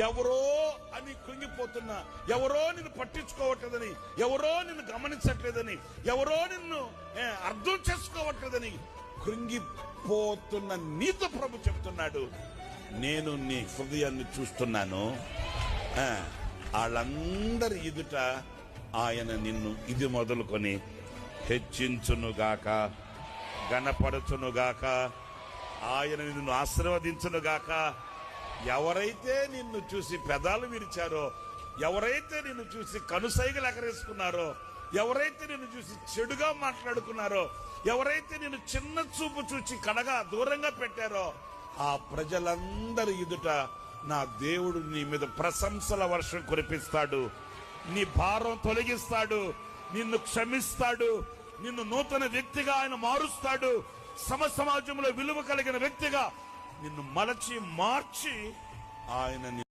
ఎవరో అని కృంగిపోతున్నా, ఎవరో నిన్ను పట్టించుకోవట్లేదని, ఎవరో నిన్ను గమనించట్లేదని, ఎవరో నిన్ను అర్థం చేసుకోవట్లేదని కృంగిపోతున్న నీతో ప్రభు చెప్తున్నాడు, నేను నీ హృదయాన్ని చూస్తున్నాను. వాళ్ళందరి ఎదుట ఆయన నిన్ను ఇది మొదలుకొని హెచ్చించునుగాక, గణపరచునుగాక, ఆయన నిన్ను ఆశీర్వదించునుగాక. ఎవరైతే నిన్ను చూసి పెదాలు విరిచారో, ఎవరైతే నిన్ను చూసి కనుసైగలు ఎగరేసుకున్నారో, ఎవరైతే నిన్ను చూసి చెడుగా మాట్లాడుకున్నారో, ఎవరైతే నిన్ను చిన్న చూపు చూచి కడగా దూరంగా పెట్టారో, ఆ ప్రజలందరి ఎదుట నా దేవుడు నీ మీద ప్రశంసల వర్షం కురిపిస్తాడు. నీ భారం తొలగిస్తాడు, నిన్ను క్షమిస్తాడు, నిన్ను నూతన వ్యక్తిగా ఆయన మారుస్తాడు. సమాజంలో విలువ కలిగిన వ్యక్తిగా నిన్ను మలచి మార్చి ఆయన